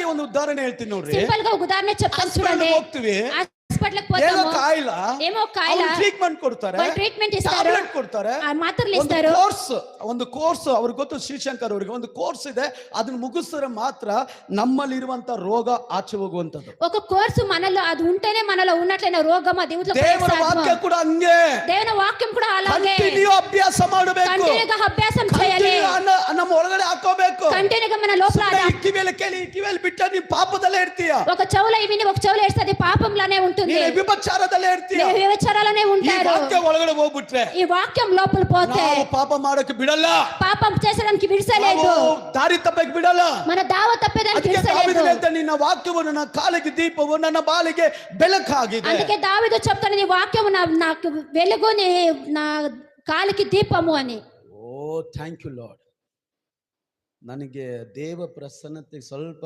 ಆಗಿ ಒಂದು ಉದಾಹರಣೆ ಹೇಳ್ತೀನಿ ನೋಡ್ರಿ. సింపుల్ గా ఒక ఉదాహరణ చెప్తాను చూడండి. ಹೋಗ್ತೀವಿ, హాస్పిటల్ కి ಏನೋ పోతాము, ఏమో కాయల ಟ್ರೀಟ್ಮೆಂಟ್ ಕೊಡ್ತಾರೆ, ಟ್ರೀಟ್ಮೆಂಟ್ ಇస్తారు, ಟ್ಯಾಬ್ಲೆಟ್ ಕೊಡ್ತಾರೆ, ಮಾತ್ರೆಗಳು ಇస్తారు. ಒಂದು ಕೋರ್ಸ್ ಅವ್ರಿಗೆ ಗೊತ್ತು, ಶ್ರೀಶಂಕರ್ ಅವರಿಗೆ ಒಂದು ಕೋರ್ಸ್ ಇದೆ, ಅದನ್ನ ಮುಗಿಸಿದ್ರೆ ಮಾತ್ರ ನಮ್ಮಲ್ಲಿರುವಂತ ರೋಗ ಆಚೆ ಹೋಗುವಂತದ್ದು. ఒక కోర్సు మనలో అది ఉంటేనే మనలో ఉన్నట్లైన రోగం అది ఊట్లో ದೇವರ ವಾಕ್ಯ ಕೂಡ ಹಂಗೆ, దేవుని వాక్యం కూడా అలాగే ಕಂಟಿನ್ಯೂ ಅಭ್ಯಾಸ ಮಾಡಬೇಕು, కంటిన్యూగా అభ్యాసం చేయాలి, ನಮ್ಮ ಒಳಗಡೆ ಹಾಕೋಬೇಕು. కంటిన్యూగా మన లోపల ಕಿವಿಯಲ್ಲಿ ಕೇಳಿ ಕಿವಿಯಲ್ಲಿ ಬಿಟ್ಟ ನೀವು ಪಾಪದಲ್ಲೇ ಇರ್ತೀಯ. ఒక చెవులో విని ఒక చెవులో ఏస్తే అది పాపంలోనే ఉంటుంది, ನೀನು ವ್ಯಭಿಚಾರದಲ್ಲೇ ಇರ್ತೀಯ, ವ್ಯಭಿಚಾರలోనే ఉంటారు. ಈ ವಾಕ್ಯ ಒಳಗಡೆ ಹೋಗ್ಬಿಟ್ರೆ, ఈ వాక్యం లోపల పోతే ನಾವು ಪಾಪ ಮಾಡೋಕೆ ಬಿಡಲ್ಲ, పాపం చేసడానికి విడిసలేదు, ದಾರಿ ತಪ್ಪಕ್ಕೆ ಬಿಡಲ್ಲ, మన దావ తప్పేదానికి విడిసలేదు. ನಿನ್ನ ವಾಕ್ಯವು ನನ್ನ ಕಾಲಿಗೆ ದೀಪವು ನನ್ನ ಬಾಳಿಗೆ ಬೆಳಕಾಗಿದೆ. అందుకే దావీదు చెప్తాడు, నీ వాక్యము నాకు వెలుగు, నా కాలికి దీపము అని. ಓ ಥ್ಯಾಂಕ್ ಯು ಲಾರ್ಡ್. ನನಗೆ ದೇವ ಪ್ರಸನ್ನತೆ ಸ್ವಲ್ಪ